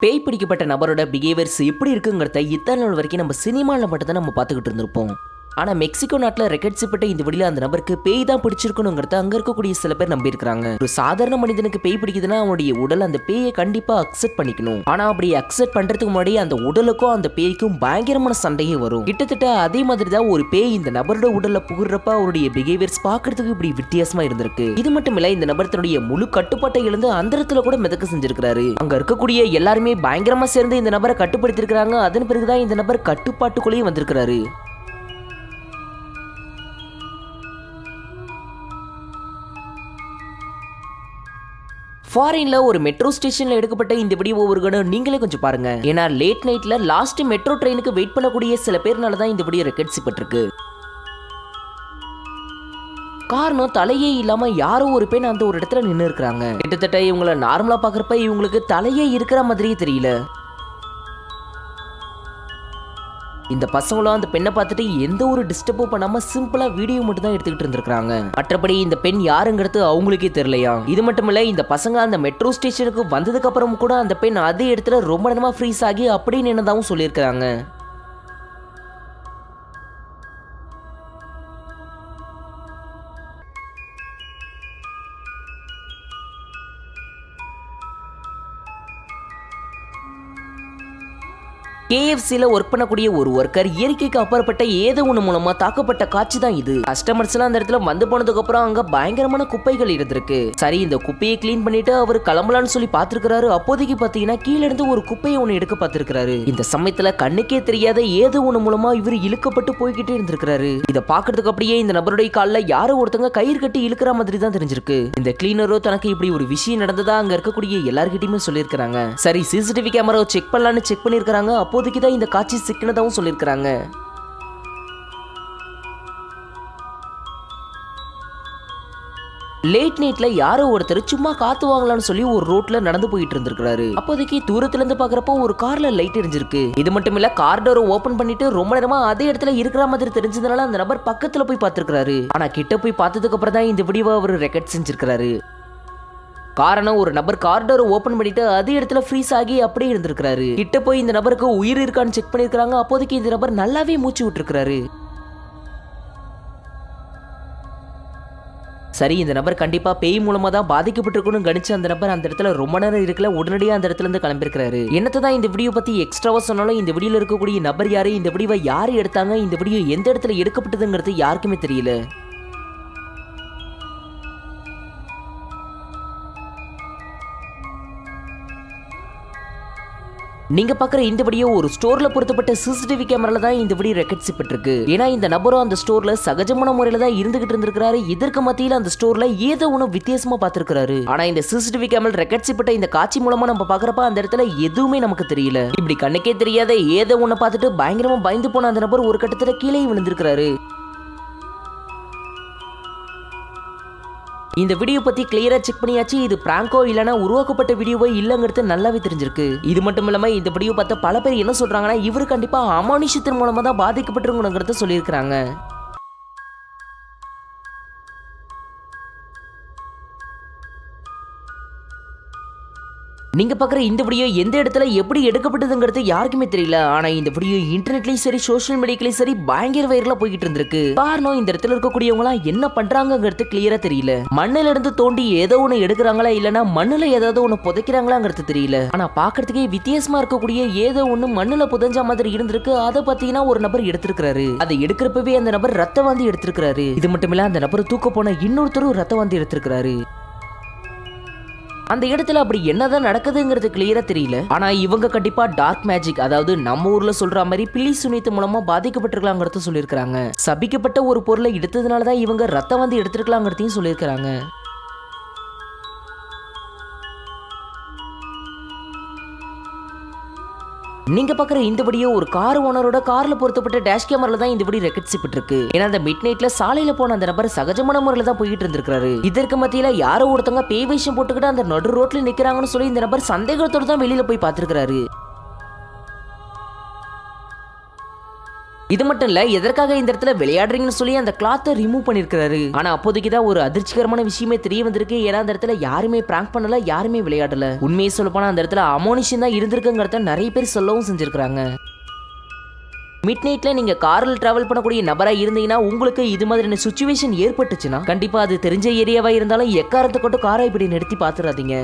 பேய் பிடிக்கப்பட்ட நபரோட பிஹேவியர்ஸ் எப்படி இருக்குங்கிறத இத்தனை நாள் வரைக்கும் நம்ம சினிமாவில் மட்டும் தான் நம்ம பார்த்துக்கிட்டு இருந்திருப்போம். ஆனால் மெக்சிகோ நாட்டில் ரெக்கார்ட் செய்யப்பட்ட இந்த வீடியோ அந்த நபருக்கு பேய் தான் பிடிச்சிருக்கணுங்கிறத அங்கே இருக்கக்கூடிய சில பேர் நம்பி இருக்கிறாங்க. ஒரு சாதாரண மனிதனுக்கு பேய் பிடிக்குதுன்னா அவனுடைய உடல் அந்த பேயை கண்டிப்பாக அக்செப்ட் பண்ணிக்கணும். ஆனால் அப்படி அக்செப்ட் பண்ணுறதுக்கு முன்னாடி அந்த உடலுக்கும் அந்த பேய்க்கும் பயங்கரமான சண்டையே வரும். கிட்டத்தட்ட அதே மாதிரி தான் ஒரு பேய் இந்த நபரோட உடல்ல புகுறப்ப அவருடைய பிஹேவியர்ஸ் பார்க்கறதுக்கு இப்படி வித்தியாசமா இருந்திருக்கு. இது மட்டும் இல்ல, இந்த நபர் தன்னுடைய முழு கட்டுப்பாட்டை இழந்து அந்த இடத்துல கூட மிதக்க செஞ்சிருக்காரு. அங்க இருக்கக்கூடிய எல்லாருமே பயங்கரமா சேர்ந்து இந்த நபரை கட்டுப்படுத்தி இருக்காங்க. அதன் பிறகுதான் இந்த நபர் கட்டுப்பாட்டுக்குள்ளேயே வந்திருக்கிறாரு. ஃபாரின்ல ஒரு மெட்ரோ ஸ்டேஷன்ல எடுக்கப்பட்ட இந்த வீடியோ ஒவ்வொரு நீங்களே கொஞ்சம் பாருங்க. ஏன்னா லேட் நைட்ல லாஸ்ட் மெட்ரோ ட்ரெயினுக்கு வெயிட் பண்ணக்கூடிய சில பேர்னால தான் இந்த வீடியோ ரெக்கார்ட் செய்யப்பட்டிருக்கு. காரணம் தலையே இல்லாம யாரோ ஒரு பெண் அந்த ஒரு இடத்துல நின்று இருக்காங்க. கிட்டத்தட்ட இவங்களை நார்மலா பாக்குறப்ப இவங்களுக்கு தலையே இருக்கிற மாதிரியே தெரியல. இந்த பசங்களும் அந்த பெண்ணை பார்த்துட்டு எந்த ஒரு டிஸ்டர்பும் பண்ணாம சிம்பிளா வீடியோ மட்டும் தான் எடுத்துக்கிட்டு இருந்திருக்காங்க. மற்றபடி இந்த பெண் யாருங்கிறது அவங்களுக்கே தெரியலையா. இது மட்டும் இல்ல, இந்த பசங்க அந்த மெட்ரோ ஸ்டேஷனுக்கு வந்ததுக்கு அப்புறம் கூட அந்த பெண் அதே இடத்துல ரொம்ப நேரமா ஃப்ரீஸ் ஆகி அப்படின்னு என்னதாவும் சொல்லியிருக்காங்க. KFCல ஒர்க் பண்ணக்கூடிய ஒரு ஒர்க்கர் இயற்கைக்கு அப்பாற்பட்ட ஏதோ ஒண்ணு மூலமா தாக்கப்பட்ட காட்சி தான் இது. கஸ்டமர்ஸ் எல்லாம் அந்த இடத்துல வந்து போனதுக்கு அப்புறம் அங்க பயங்கரமான குப்பைகள் இருந்திருக்கு. சரி, இந்த குப்பையை கிளீன் பண்ணிட்டு அவர் கிளம்பலான்னு சொல்லி பாத்துருக்காரு. அப்போதைக்கு பாத்தீங்கன்னா கீழ இருந்து ஒரு குப்பையை ஒண்ணு எடுக்க பாத்துருக்காரு. இந்த சமயத்துல கண்ணுக்கே தெரியாத ஏதோ ஒண்ணு மூலமா இவர் இழுக்கப்பட்டு போய்கிட்டே இருந்திருக்காரு. இத பாக்குறதுக்கு அப்படியே இந்த நபருடைய கால்ல யாரோ ஒருத்தங்க கயிறு கட்டி இழுக்கிற மாதிரி தான் தெரிஞ்சிருக்கு. இந்த கிளீனரோ தனக்கு இப்படி ஒரு விஷயம் நடந்ததா அங்க இருக்கக்கூடிய எல்லார்கிட்டயுமே சொல்லியிருக்காங்க. சரி, சிசிடிவி கேமராவை செக் பண்ணலான்னு செக் பண்ணிருக்காங்க. அப்போதைக்கு தான் இந்த காட்சி சிக்கினதாவும் சொல்லியிருக்காங்க. லேட் நைட்ல யாரோ ஒருத்தர் சும்மா காத்து வாங்கலாம்னு சொல்லி ஒரு ரோட்ல நடந்து போயிட்டு இருந்திருக்காரு. அப்போதைக்கு தூரத்துல இருந்து பாக்குறப்போ ஒரு கார்ல லைட் எரிஞ்சிருக்கு. இது மட்டும் இல்ல, கார் டோரை ஓபன் பண்ணிட்டு ரொம்ப நேரமா அதே இடத்துல இருக்கிற மாதிரி தெரிஞ்சதுனால அந்த நபர் பக்கத்துல போய் பார்த்திருக்காரு. ஆனா கிட்ட போய் பார்த்ததுக்கு அப்புறம் தான் இந்த வீடியோவை அவர் ரெக்கார்ட் செஞ்சிருக்காரு. காரணம், ஒரு நபர் கார் டோரை ஓபன் பண்ணிட்டு அதே இடத்துல ஃப்ரீஸ் ஆகி அப்படியே இருந்திருக்காரு. கிட்ட போய் இந்த நபருக்கு உயிர் இருக்கான்னு செக் பண்ணிருக்காங்க. அப்போதைக்கு இந்த நபர் நல்லாவே மூச்சு விட்டுருக்காரு. சரி, இந்த நபர் கண்டிப்பா பேய் மூலமா தான் பாதிக்கப்பட்டிருக்கணும் கணிச்சு அந்த நபர் அந்த இடத்துல ரொம்ப நேரம் இருக்கல, உடனடியா அந்த இடத்துல இருந்து கிளம்பிருக்காரு. என்னத்தான் இந்த வீடியோ பத்தி எக்ஸ்ட்ராவா சொன்னாலும் இந்த வீடியோல இருக்கக்கூடிய நபர் யாரு, இந்த வீடியோவை யாரு எடுத்தாங்க, இந்த வீடியோ எந்த இடத்துல எடுக்கப்பட்டதுங்கிறது யாருக்குமே தெரியல. நீங்க பாக்குற இந்த வீடியோ ஒரு ஸ்டோர்ல பொருத்தப்பட்ட சிசிடிவி கேமரால தான் இந்த வீடியோ ரெக்கார்ட் செய்யப்பட்டிருக்கு. ஏன்னா இந்த நபரும் அந்த ஸ்டோர்ல சகஜமான முறையில தான் இருந்துகிட்டு இருந்திருக்காரு. இதற்கு மத்தியில அந்த ஸ்டோர்ல ஏதோ ஒண்ணு வித்தியாசமா பார்த்திருக்காரு. ஆனா இந்த சிசிடிவி கேமரா ரெக்கார்ட் செய்யப்பட்ட இந்த காட்சி மூலமா நம்ம பாக்குறப்ப அந்த இடத்துல எதுவுமே நமக்கு தெரியல. இப்படி கண்ணுக்கே தெரியாத ஏதோ ஒண்ணு பார்த்துட்டு பயங்கரமா பயந்து போன அந்த நபர் ஒரு கட்டத்துல கீழே விழுந்திருக்காரு. இந்த வீடியோ பத்தி கிளியரா செக் பண்ணியாச்சு. இது பிராங்கோ இல்லனா உருவாக்கப்பட்ட வீடியோவோ இல்லங்கிறது நல்லாவே தெரிஞ்சிருக்கு. இது மட்டும் இல்லாம இந்த வீடியோ பார்த்த பல பேர் என்ன சொல்றாங்கன்னா இவரு கண்டிப்பா அமானுஷத்தின் மூலமா தான் பாதிக்கப்பட்டிருக்கிறத சொல்லியிருக்காங்க. நீங்க பாக்குற இந்த வீடியோ எந்த இடத்துல எப்படி எடுக்கப்பட்டதுங்கிறது யாருக்குமே தெரியல. ஆனா இந்த வீடியோ இன்டர்நெட்லயும் சரி சோசியல் மீடியாலயும் சரி பயங்கர வைரலா போய்கிட்டு இருந்திருக்கு. காரணம், இந்த இடத்துல இருக்கக்கூடியவங்க எல்லாம் என்ன பண்றாங்கிறது கிளியரா தெரியல. மண்ணில இருந்து தோண்டி ஏதோ ஒண்ணு எடுக்கிறாங்களா இல்லனா மண்ணுல ஏதாவது ஒண்ணு புதைக்கிறாங்களாங்கிறது தெரியல. ஆனா பாக்குறதுக்கே வித்தியாசமா இருக்கக்கூடிய ஏதோ ஒண்ணு மண்ணுல புதைஞ்ச மாதிரி இருந்திருக்கு. அதை பாத்தீங்கன்னா ஒரு நபர் எடுத்திருக்காரு. அதை எடுக்கிறப்பவே அந்த நபர் ரத்த வாந்தி எடுத்திருக்காரு. இது மட்டும் இல்ல, அந்த நபர் தூக்க போன இன்னொருத்தரும் ரத்த வாந்தி எடுத்திருக்காரு. அந்த இடத்துல அப்படி என்னதான் நடக்குதுங்கிறது கிளியரா தெரியல. ஆனா இவங்க கண்டிப்பா டார்க் மேஜிக், அதாவது நம்ம ஊர்ல சொல்ற மாதிரி பில்லி சுனித்து மூலமா பாதிக்கப்பட்டிருக்கலாங்கிறத சொல்லியிருக்காங்க. சபிக்கப்பட்ட ஒரு பொருளை எடுத்ததுனாலதான் இவங்க ரத்த வந்து எடுத்திருக்கலாங்கிறதையும் சொல்லியிருக்காங்க. நீங்க பாக்குற இந்த வீடியோ ஒரு கார் ஓனரோட கார்ல பொருத்தப்பட்ட டேஷ் கேமரால தான் இந்த வீடியோ ரெக்கார்ட் செய்யப்பட்டிருக்கு. ஏன்னா அந்த மிட் நைட்ல சாலையில போன அந்த நபர் சகஜமான முறையில தான் போயிட்டு இருந்திருக்காரு. இதற்கு மத்தியில யாரோ ஒருத்தங்க பேய் வேஷம் போட்டுக்கிட்டு அந்த நடு ரோட்ல நிக்கிறாங்கன்னு சொல்லி இந்த நபர் சந்தேகத்தோட தான் வெளியில போய் பார்த்திருக்காரு. இது மட்டும் இல்ல, எதற்காக இந்த இடத்துல விளையாடுறீங்கன்னு சொல்லி அந்த கிளாத்தை ரிமூவ் பண்ணிருக்காரு. ஆனா அப்போதைக்கு தான் ஒரு அதிர்ச்சிகரமான விஷயமே தெரிய வந்திருக்கு. ஏன்னா அந்த இடத்துல யாருமே பிராங்க் பண்ணல, யாருமே விளையாடல. உண்மையை சொல்ல போனா அந்த இடத்துல அமோனிஷன் தான் இருந்திருக்குங்கிறத நிறைய பேர் சொல்லவும் செஞ்சிருக்காங்க. மிட் நைட்ல நீங்க கார்ல டிராவல் பண்ணக்கூடிய நபரா இருந்தீங்கன்னா உங்களுக்கு இது மாதிரியான சுச்சுவேஷன் ஏற்பட்டுச்சுன்னா கண்டிப்பா அது தெரிஞ்ச ஏரியாவா இருந்தாலும் எக்காரத்தை கொண்டு காரை இப்படி நிறுத்தி பாத்துறாதீங்க.